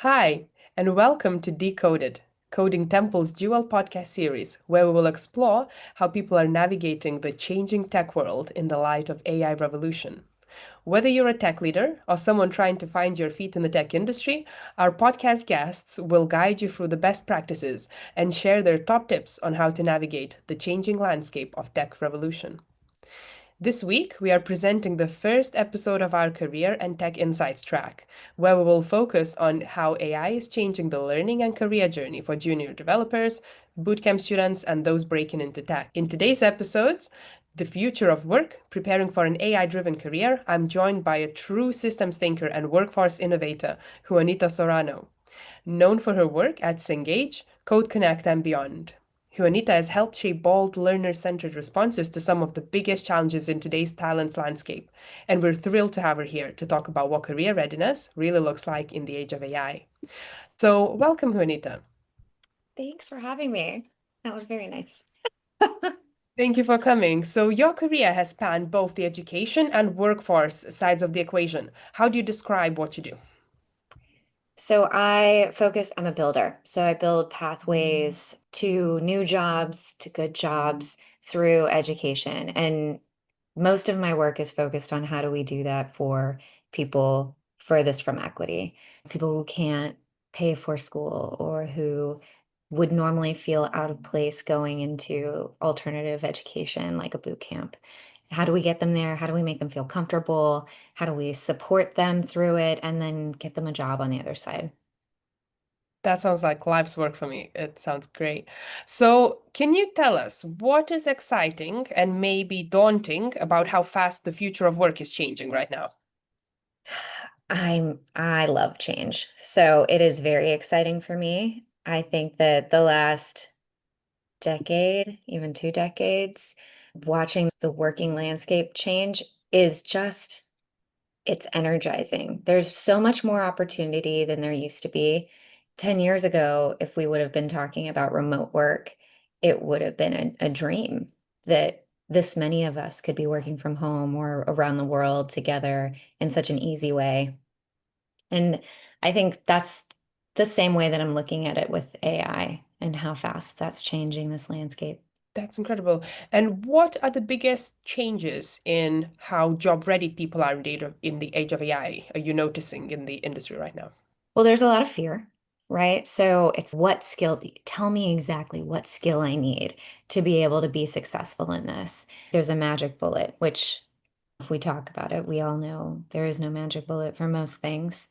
Hi, and welcome to Decoded, Coding Temple's dual podcast series, where we will explore how people are navigating the changing tech world in the light of AI revolution. Whether you're a tech leader or someone trying to find your feet in the tech industry, our podcast guests will guide you through the best practices and share their top tips on how to navigate the changing landscape of tech revolution. This week, we are presenting the first episode of our Career and Tech Insights track, where we will focus on how AI is changing the learning and career journey for junior developers, bootcamp students, and those breaking into tech. In today's episodes, The Future of Work, Preparing for an AI-Driven Career, I'm joined by a true systems thinker and workforce innovator, Juanita Soranno, known for her work at Cengage, CodeConnect, and beyond. Juanita has helped shape bold, learner-centered responses to some of the biggest challenges in today's talents landscape, and we're thrilled to have her here to talk about what career readiness really looks like in the age of AI. So, welcome, Juanita. Thanks for having me. That was very nice. Thank you for coming. So, your career has spanned both the education and workforce sides of the equation. How do you describe what you do? I'm a builder. So I build pathways to new jobs, to good jobs through education. And most of my work is focused on how do we do that for people furthest from equity, people who can't pay for school or who would normally feel out of place going into alternative education like a boot camp. How do we get them there? How do we make them feel comfortable? How do we support them through it and then get them a job on the other side? That sounds like life's work for me. It sounds great. So, can you tell us what is exciting and maybe daunting about how fast the future of work is changing right now? I love change. So it is very exciting for me. I think that the last decade, even 2 decades, watching the working landscape change is just, it's energizing. There's so much more opportunity than there used to be. 10 years ago, if we would have been talking about remote work, it would have been a dream that this many of us could be working from home or around the world together in such an easy way. And I think that's the same way that I'm looking at it with AI and how fast that's changing this landscape. That's incredible. And what are the biggest changes in how job ready people are in the age of AI are you noticing in the industry right now? Well, there's a lot of fear, right? So it's what skills, tell me exactly what skill I need to be able to be successful in this. There's a magic bullet, which if we talk about it, we all know there is no magic bullet for most things.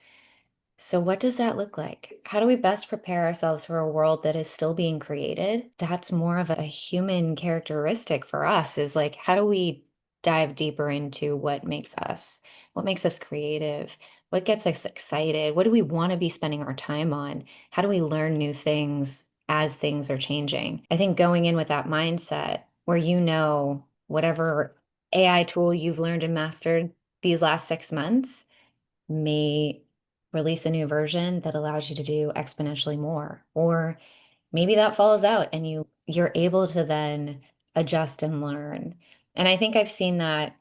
So, what does that look like? How do we best prepare ourselves for a world that is still being created? That's more of a human characteristic for us, is like, how do we dive deeper into what makes us creative? What gets us excited? What do we want to be spending our time on? How do we learn new things as things are changing? I think going in with that mindset where you know whatever AI tool you've learned and mastered these last 6 months may release a new version that allows you to do exponentially more. Or maybe that falls out and you're able to then adjust and learn. And I think I've seen that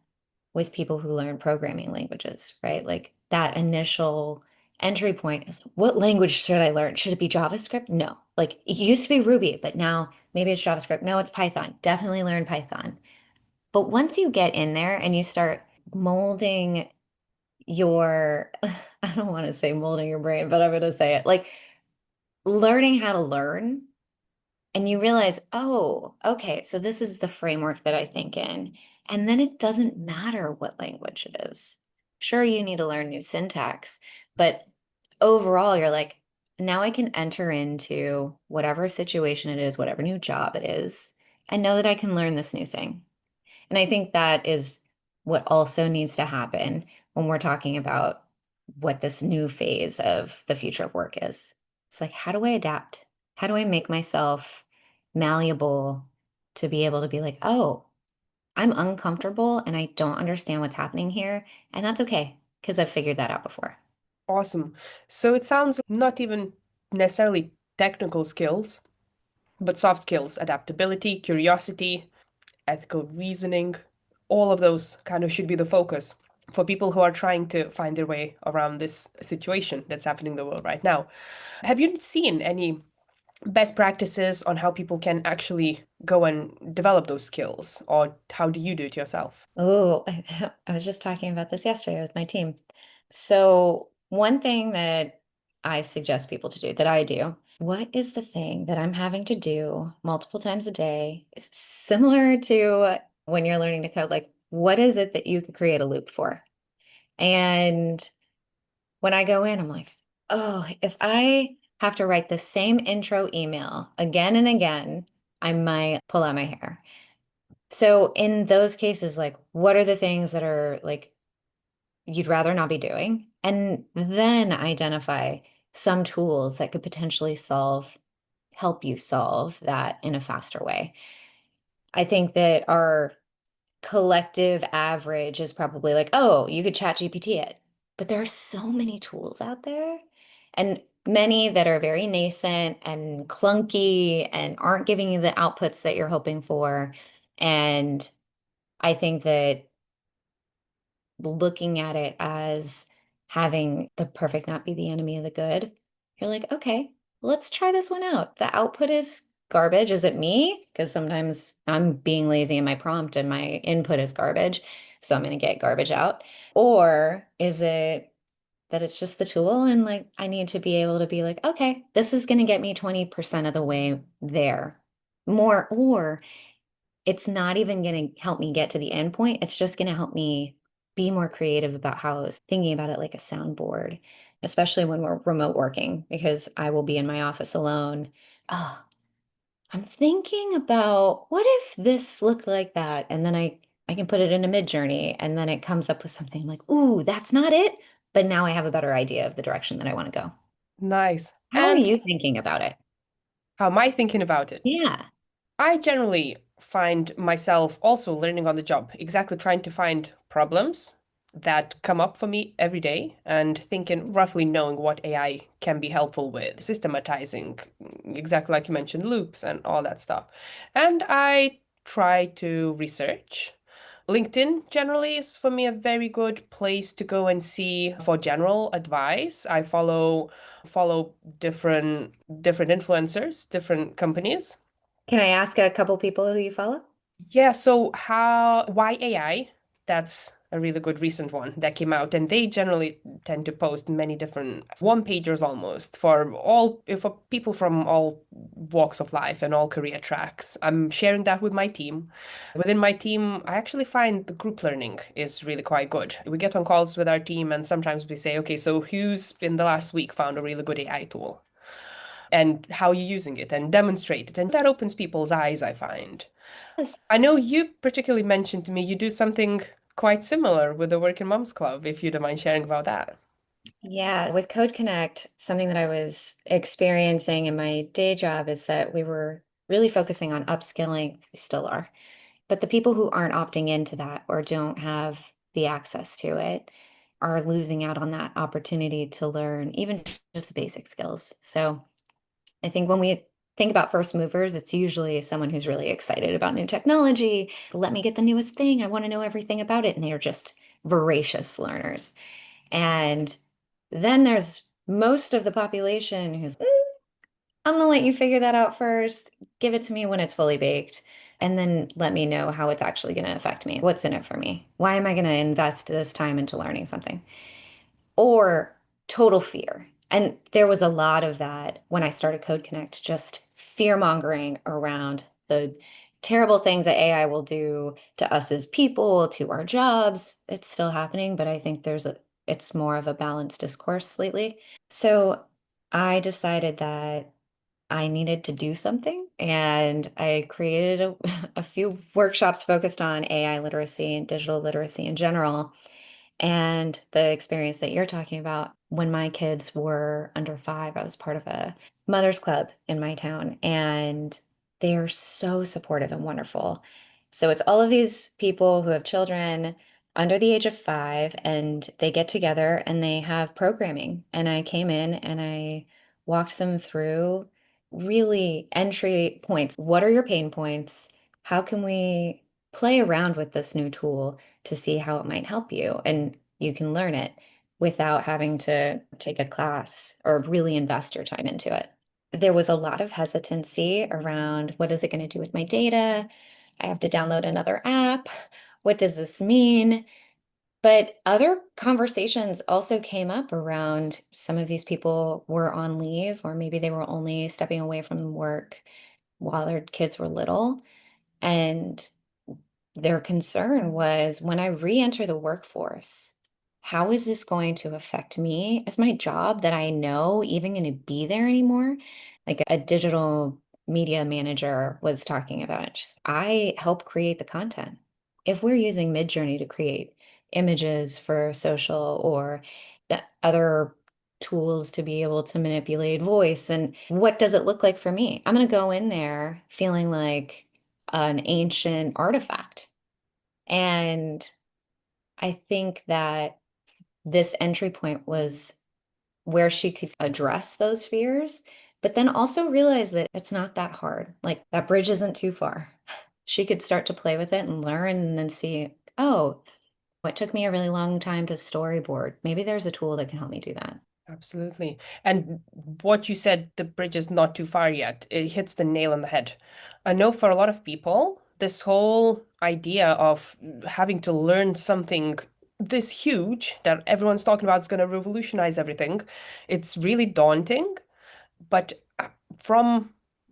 with people who learn programming languages, right? Like that initial entry point is what language should I learn? Should it be JavaScript? No. Like it used to be Ruby, but now maybe it's JavaScript. No, it's Python. Definitely learn Python. But once you get in there and you start molding your, I don't want to say molding your brain, but I'm going to say it like learning how to learn. And you realize, oh, okay, so this is the framework that I think in. And then it doesn't matter what language it is. Sure, you need to learn new syntax, but overall, you're like, now I can enter into whatever situation it is, whatever new job it is, and know that I can learn this new thing. And I think that is what also needs to happen when we're talking about what this new phase of the future of work is. It's like, how do I adapt? How do I make myself malleable to be able to be like, oh, I'm uncomfortable and I don't understand what's happening here. And that's okay because I've figured that out before. Awesome. So it sounds not even necessarily technical skills, but soft skills, adaptability, curiosity, ethical reasoning, all of those kind of should be the focus for people who are trying to find their way around this situation that's happening in the world right now. Have you seen any best practices on how people can actually go and develop those skills, or how do you do it yourself? Oh, I was just talking about this yesterday with my team. So, one thing that I suggest people to do, that I do, what is the thing that I'm having to do multiple times a day? It's similar to when you're learning to code. Like, what is it that you could create a loop for? And when I go in, I'm like, oh, if I have to write the same intro email again and again, I might pull out my hair. So in those cases, like, what are the things that are like you'd rather not be doing? And then identify some tools that could potentially help you solve that in a faster way. I think that our collective average is probably like, oh, you could chat GPT it. But there are so many tools out there, and many that are very nascent and clunky and aren't giving you the outputs that you're hoping for. And I think that looking at it as having the perfect not be the enemy of the good, you're like, okay, let's try this one out. The output is garbage. Is it me? Because sometimes I'm being lazy in my prompt and my input is garbage. So I'm going to get garbage out. Or is it that it's just the tool and like I need to be able to be like, okay, this is going to get me 20% of the way there. More, or it's not even going to help me get to the end point. It's just going to help me be more creative about how I was thinking about it, like a soundboard, especially when we're remote working, because I will be in my office alone. Oh, I'm thinking about what if this looked like that? And then I can put it in a mid journey and then it comes up with something like, ooh, that's not it. But now I have a better idea of the direction that I want to go. Nice. How are And you thinking about it? how am I thinking about it? Yeah. I generally find myself also learning on the job, exactly trying to find problems that come up for me every day and thinking, roughly knowing what AI can be helpful with, systematizing, exactly like you mentioned, loops and all that stuff. And I try to research. LinkedIn generally is for me a very good place to go and see for general advice. I follow different influencers, different companies. Can I ask a couple people who you follow? Yeah, so why AI? That's a really good recent one that came out, and they generally tend to post many different one-pagers almost for people from all walks of life and all career tracks. I'm sharing that with my team. Within my team, I actually find the group learning is really quite good. We get on calls with our team, and sometimes we say, okay, so who's in the last week found a really good AI tool? And how you're using it and demonstrate it. And that opens people's eyes, I find. Yes. I know you particularly mentioned to me you do something quite similar with the Working Moms Club, if you don't mind sharing about that. Yeah, with CodeConnect, something that I was experiencing in my day job is that we were really focusing on upskilling, we still are, but the people who aren't opting into that or don't have the access to it are losing out on that opportunity to learn even just the basic skills. So I think when we think about first movers, it's usually someone who's really excited about new technology. Let me get the newest thing. I want to know everything about it. And they're just voracious learners. And then there's most of the population who's, I'm gonna let you figure that out first. Give it to me when it's fully baked, and then let me know how it's actually going to affect me. What's in it for me? Why am I going to invest this time into learning something? Or total fear. And there was a lot of that when I started Code Connect, just fear mongering around the terrible things that AI will do to us as people, to our jobs. It's still happening, but I think it's more of a balanced discourse lately. So I decided that I needed to do something, and I created a few workshops focused on AI literacy and digital literacy in general. And the experience that you're talking about, when my kids were under 5, I was part of a mother's club in my town, and they are so supportive and wonderful. So it's all of these people who have children under the age of 5, and they get together and they have programming. And I came in and I walked them through really entry points. What are your pain points? How can we play around with this new tool to see how it might help you? And You can learn it without having to take a class or really invest your time into it. There was a lot of hesitancy around what is it going to do with my data? I have to download another app. What does this mean? But other conversations also came up around some of these people were on leave, or maybe they were only stepping away from work while their kids were little. And their concern was when I re-enter the workforce, how is this going to affect me? Is my job that I know even going to be there anymore? Like a digital media manager was talking about it. I help create the content. If we're using Midjourney to create images for social or the other tools to be able to manipulate voice, and what does it look like for me? I'm going to go in there feeling like an ancient artifact. And I think that this entry point was where she could address those fears, but then also realize that it's not that hard. Like that bridge isn't too far. She could start to play with it and learn and then see, oh, it took me a really long time to storyboard. Maybe there's a tool that can help me do that. Absolutely. And what you said, the bridge is not too far yet. It hits the nail on the head. I know for a lot of people, this whole idea of having to learn something this huge that everyone's talking about is going to revolutionize everything, it's really daunting. But from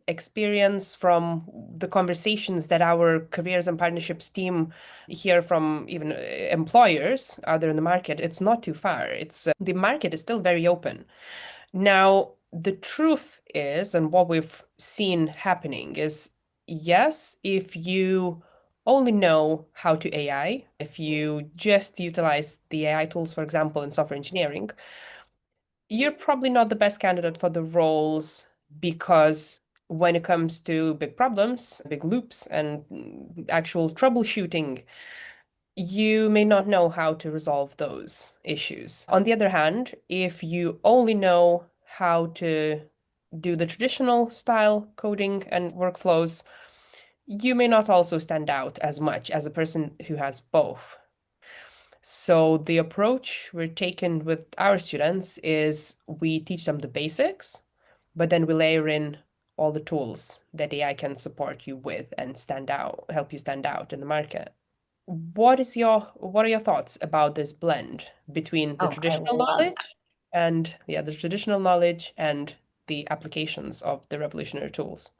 experience, from the conversations that our careers and partnerships team hear from even employers out there in the market, it's not too far. It's the market is still very open. Now, the truth is, and what we've seen happening is, yes, if you only know how to AI, if you just utilize the AI tools, for example, in software engineering, you're probably not the best candidate for the roles because when it comes to big problems, big loops, and actual troubleshooting, you may not know how to resolve those issues. On the other hand, if you only know how to do the traditional style coding and workflows, you may not also stand out as much as a person who has both. So the approach we're taking with our students is we teach them the basics, but then we layer in all the tools that AI can support you with and stand out, help you stand out in the market. What are your thoughts about this blend between the Oh, I traditional love that. knowledge and the traditional knowledge and the applications of the revolutionary tools?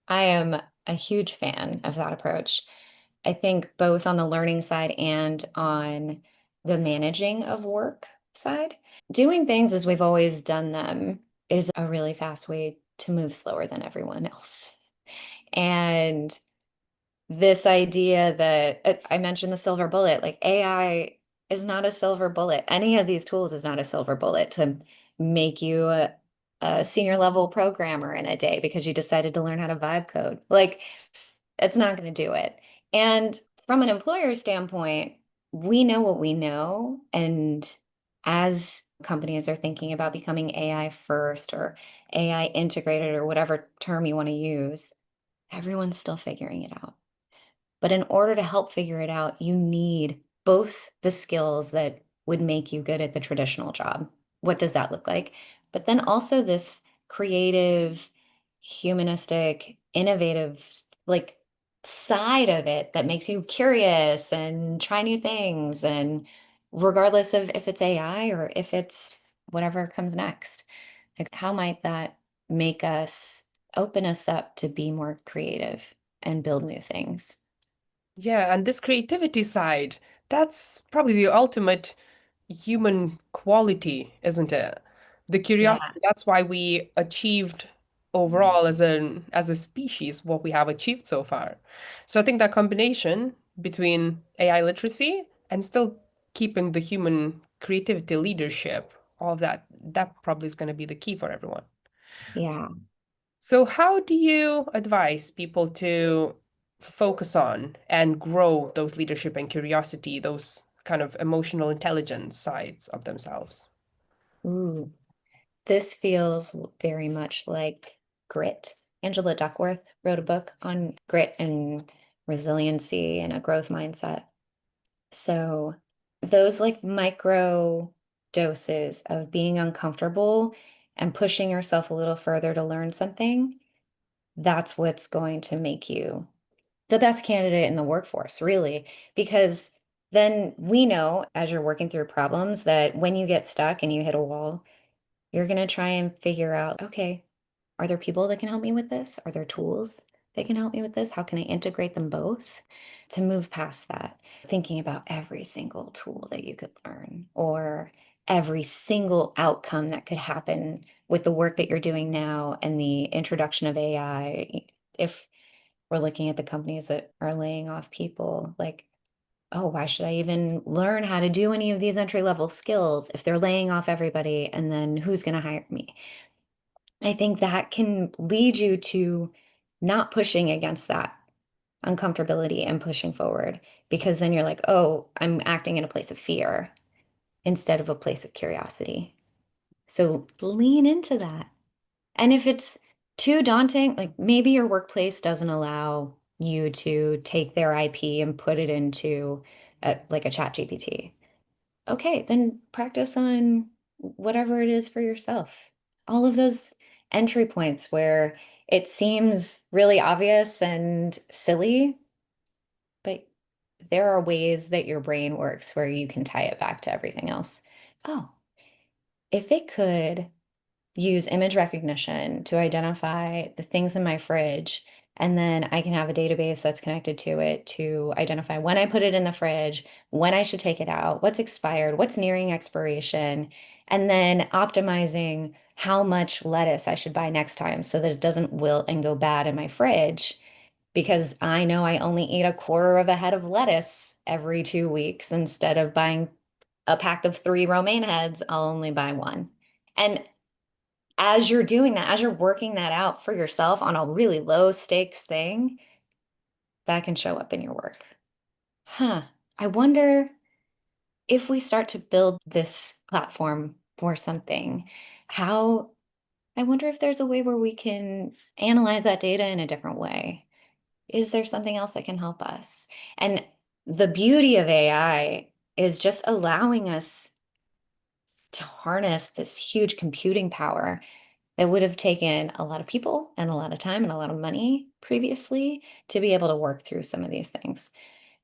I am a huge fan of that approach. I think both on the learning side and on the managing of work side, doing things as we've always done them is a really fast way to move slower than everyone else. And this idea that I mentioned the silver bullet, like AI is not a silver bullet. Any of these tools is not a silver bullet to make you a senior level programmer in a day because you decided to learn how to vibe code. Like, it's not going to do it. And from an employer standpoint, we know what we know. And as companies are thinking about becoming AI first or AI integrated or whatever term you want to use, everyone's still figuring it out. But in order to help figure it out, you need both the skills that would make you good at the traditional job. What does that look like? But then also this creative, humanistic, innovative, like side of it that makes you curious and try new things. And regardless of if it's AI or if it's whatever comes next, like how might that make us open us up to be more creative and build new things? Yeah, and this creativity side, that's probably the ultimate human quality, isn't it? The Yeah. curiosity, that's why we achieved overall as a species what we have achieved so far. So I think that combination between AI literacy and still keeping the human creativity leadership, all of that, that probably is going to be the key for everyone. Yeah. So, how do you advise people to focus on and grow those leadership and curiosity, those kind of emotional intelligence sides of themselves? Ooh, this feels very much like grit. Angela Duckworth wrote a book on grit and resiliency and a growth mindset. So those like micro doses of being uncomfortable and pushing yourself a little further to learn something, that's what's going to make you the best candidate in the workforce, really, because then we know as you're working through problems that when you get stuck and you hit a wall, you're going to try and figure out, okay, are there people that can help me with this? Are there tools that can help me with this? How can I integrate them both to move past that? Thinking about every single tool that you could learn or every single outcome that could happen with the work that you're doing now and the introduction of AI. If we're looking at the companies that are laying off people, like, oh, why should I even learn how to do any of these entry level skills if they're laying off everybody and then who's going to hire me? I think that can lead you to not pushing against that uncomfortability and pushing forward because then you're like, oh, I'm acting in a place of fear instead of a place of curiosity. So lean into that. And if it's too daunting, like maybe your workplace doesn't allow you to take their IP and put it into like a chat GPT. Okay, then practice on whatever it is for yourself. All of those entry points where it seems really obvious and silly, but there are ways that your brain works where you can tie it back to everything else. Oh, if it could use image recognition to identify the things in my fridge. And then I can have a database that's connected to it to identify when I put it in the fridge, when I should take it out, what's expired, what's nearing expiration, and then optimizing how much lettuce I should buy next time so that it doesn't wilt and go bad in my fridge because I know I only eat a quarter of a head of lettuce every 2 weeks instead of buying a pack of three romaine heads, I'll only buy one. And as you're doing that, as you're working that out for yourself on a really low stakes thing, that can show up in your work. Huh. I wonder if we start to build this platform for something, how, I wonder if there's a way where we can analyze that data in a different way. Is there something else that can help us? And the beauty of AI is just allowing us to harness this huge computing power that would have taken a lot of people and a lot of time and a lot of money previously to be able to work through some of these things.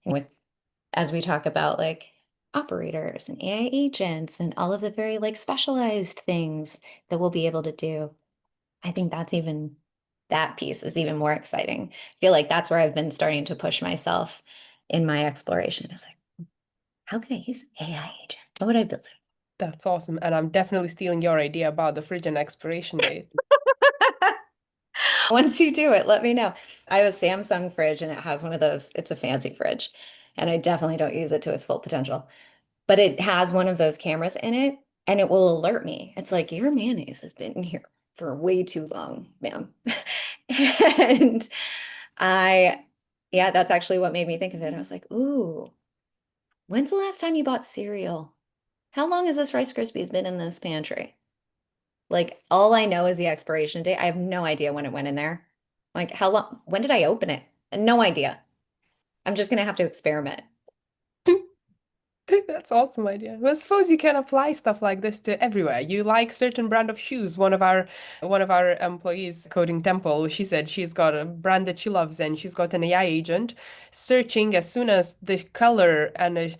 With as we talk about like operators and AI agents and all of the very like specialized things that we'll be able to do. I think that's even that piece is even more exciting. I feel like that's where I've been starting to push myself in my exploration. It's like, how can I use an AI agent? How would I build That's awesome. And I'm definitely stealing your idea about the fridge and expiration date. it? Once you do it, let me know. I have a Samsung fridge and it has one of those, it's a fancy fridge, and I definitely don't use it to its full potential. But it has one of those cameras in it and it will alert me. It's like, your mayonnaise has been in here for way too long, ma'am. And I, yeah, that's actually what made me think of it. I was like, ooh, when's the last time you bought cereal? How long has this Rice Krispies been in this pantry? Like all I know is the expiration date. I have no idea when it went in there. Like how long, when did I open it? No idea. I'm just gonna have to experiment. That's awesome idea. Well, suppose you can apply stuff like this to everywhere. You like certain brand of shoes. One of our employees, Coding Temple, she said she's got a brand that she loves and she's got an AI agent searching as soon as the color and a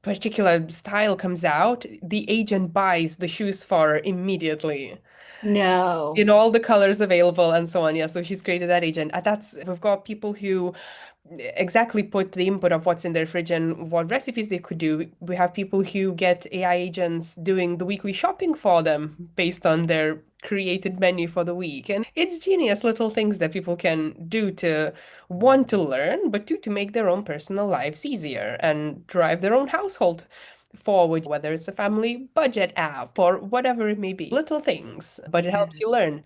particular style comes out, the agent buys the shoes for her immediately No. in all the colors available and so on. Yeah, so she's created that agent. And that's we've got people who exactly put the input of what's in their fridge and what recipes they could do. We have people who get AI agents doing the weekly shopping for them based on their created menu for the week. And it's genius little things that people can do to want to learn, but to make their own personal lives easier and drive their own household forward, whether it's a family budget app or whatever it may be. Little things, but it helps Yeah. you learn.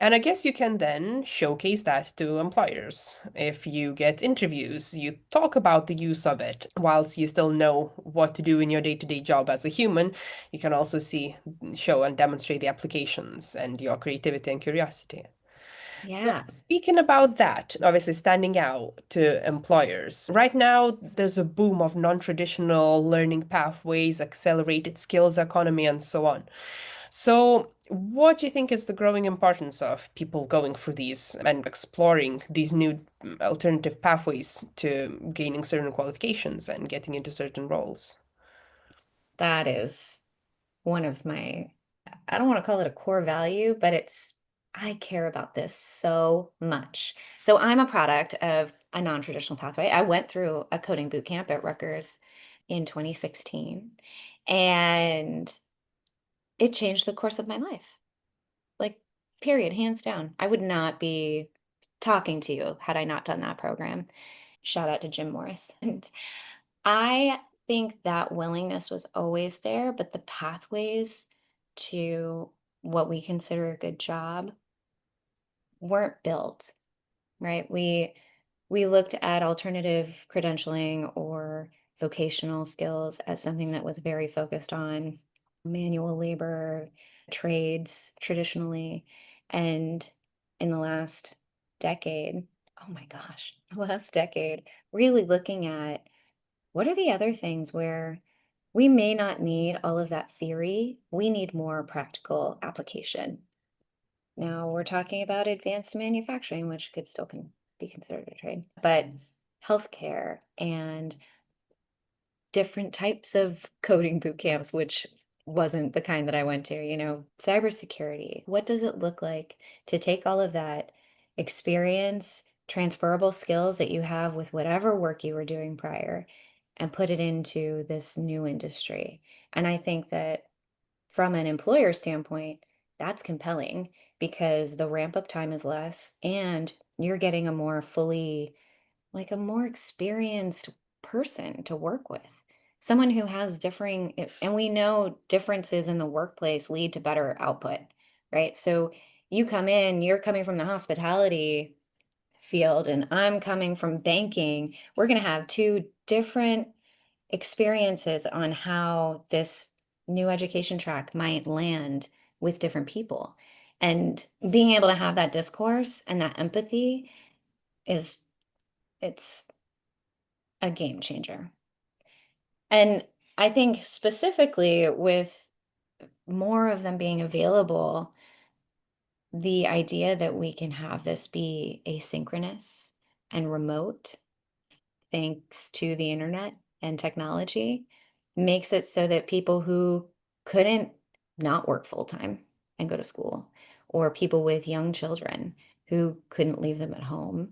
And I guess you can then showcase that to employers. If you get interviews, you talk about the use of it. Whilst you still know what to do in your day-to-day job as a human, you can also show and demonstrate the applications and your creativity and curiosity. Yeah, Speaking about that, obviously standing out to employers, right now there's a boom of non-traditional learning pathways, accelerated skills economy, and so on. So, what do you think is the growing importance of people going through these and exploring these new alternative pathways to gaining certain qualifications and getting into certain roles? that is one of my, I don't want to call it a core value, but I care about this so much. So I'm a product of a non-traditional pathway. I went through a coding boot camp at Rutgers in 2016, and it changed the course of my life. Like, period, hands down. I would not be talking to you had I not done that program. Shout out to Jim Morris. And I think that willingness was always there, but the pathways to what we consider a good job weren't built, right? We looked at alternative credentialing or vocational skills as something that was very focused on manual labor, trades traditionally. And in the last decade, oh my gosh, the last decade, really looking at what are the other things where we may not need all of that theory, we need more practical application. Now we're talking about advanced manufacturing, which could still be considered a trade, but healthcare and different types of coding boot camps, which wasn't the kind that I went to, cybersecurity. What does it look like to take all of that experience, transferable skills that you have with whatever work you were doing prior, and put it into this new industry? And I think that from an employer standpoint, that's compelling because the ramp up time is less and you're getting a more fully, like a more experienced person to work with. Someone who has differing, and we know differences in the workplace lead to better output, right? So you come in, you're coming from the hospitality field, and I'm coming from banking. We're going to have two different experiences on how this new education track might land with different people. And being able to have that discourse and that empathy is it's a game changer. And I think specifically with more of them being available, the idea that we can have this be asynchronous and remote thanks to the internet and technology makes it so that people who couldn't not work full time and go to school, or people with young children who couldn't leave them at home,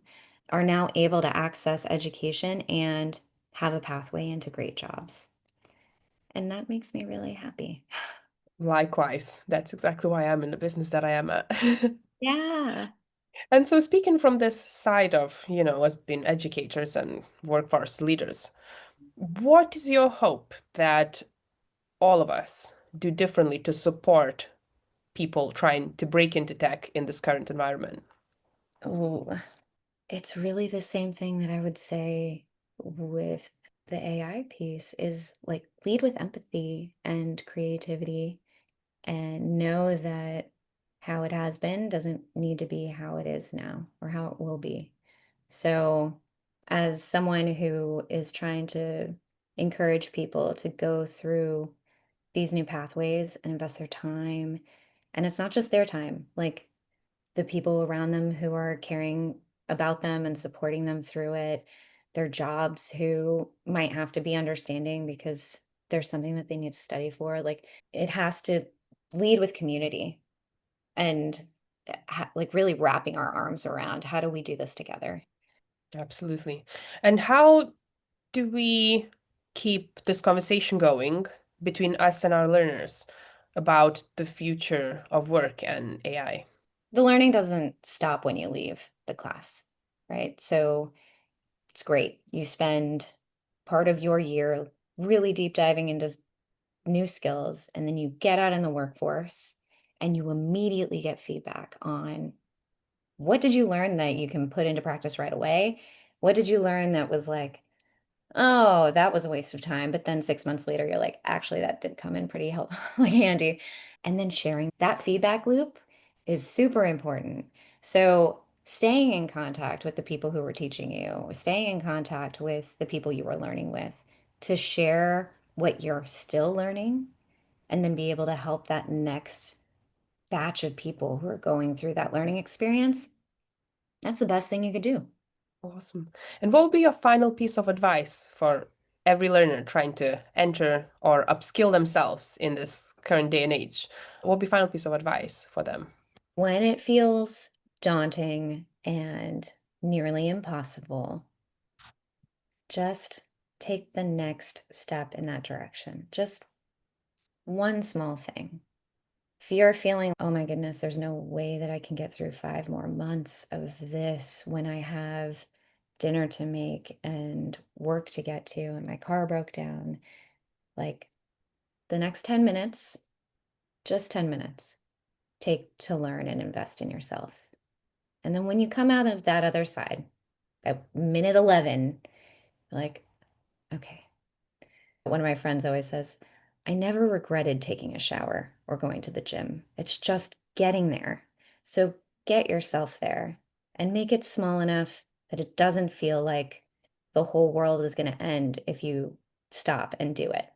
are now able to access education and have a pathway into great jobs. And that makes me really happy. Likewise, that's exactly why I'm in the business that I am at. Yeah. And so, speaking from this side of, us being educators and workforce leaders, what is your hope that all of us do differently to support people trying to break into tech in this current environment? Oh, it's really the same thing that I would say with the AI piece is like lead with empathy and creativity and know that how it has been doesn't need to be how it is now or how it will be. So, as someone who is trying to encourage people to go through these new pathways and invest their time, and it's not just their time, like the people around them who are caring about them and supporting them through it, their jobs who might have to be understanding because there's something that they need to study for. Like it has to lead with community and like really wrapping our arms around how do we do this together? Absolutely. And how do we keep this conversation going between us and our learners about the future of work and AI? The learning doesn't stop when you leave the class, right? So it's great. You spend part of your year really deep diving into new skills, and then you get out in the workforce and you immediately get feedback on what did you learn that you can put into practice right away? What did you learn that was like, oh, that was a waste of time. But then 6 months later, you're like, actually, that did come in pretty helpful, handy. And then sharing that feedback loop is super important. So staying in contact with the people who were teaching you, staying in contact with the people you were learning with to share what you're still learning and then be able to help that next batch of people who are going through that learning experience, that's the best thing you could do. Awesome. And what would be your final piece of advice for every learner trying to enter or upskill themselves in this current day and age? What would be final piece of advice for them? When it feels daunting and nearly impossible, just take the next step in that direction. Just one small thing. If you're feeling, oh my goodness, there's no way that I can get through 5 more months of this when I have dinner to make and work to get to and my car broke down, like the next 10 minutes, just 10 minutes, take to learn and invest in yourself. And then when you come out of that other side, at minute 11, you're like, okay. One of my friends always says, I never regretted taking a shower or going to the gym. It's just getting there. So get yourself there and make it small enough that it doesn't feel like the whole world is going to end if you stop and do it.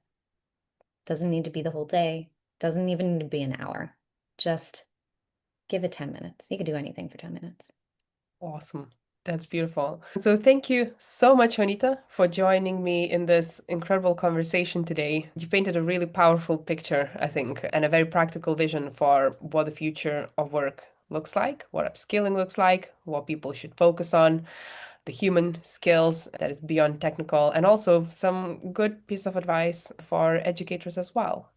Doesn't need to be the whole day. Doesn't even need to be an hour. Just give it 10 minutes. You could do anything for 10 minutes. Awesome. That's beautiful. So thank you so much, Juanita, for joining me in this incredible conversation today. You painted a really powerful picture, I think, and a very practical vision for what the future of work looks like, what upskilling looks like, what people should focus on, the human skills that is beyond technical, and also some good piece of advice for educators as well.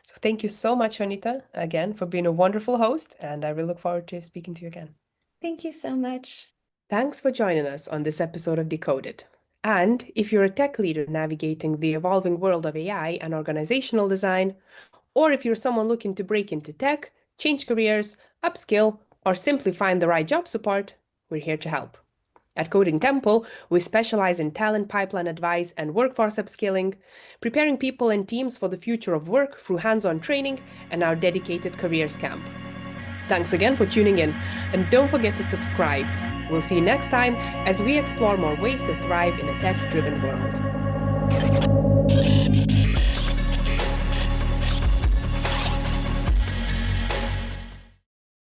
So thank you so much, Juanita, again, for being a wonderful host, and I really look forward to speaking to you again. Thank you so much. Thanks for joining us on this episode of Decoded. And if you're a tech leader navigating the evolving world of AI and organizational design, or if you're someone looking to break into tech, change careers, upskill, or simply find the right job support, we're here to help. At Coding Temple, we specialize in talent pipeline advice and workforce upskilling, preparing people and teams for the future of work through hands-on training and our dedicated careers camp. Thanks again for tuning in, and don't forget to subscribe. We'll see you next time as we explore more ways to thrive in a tech-driven world.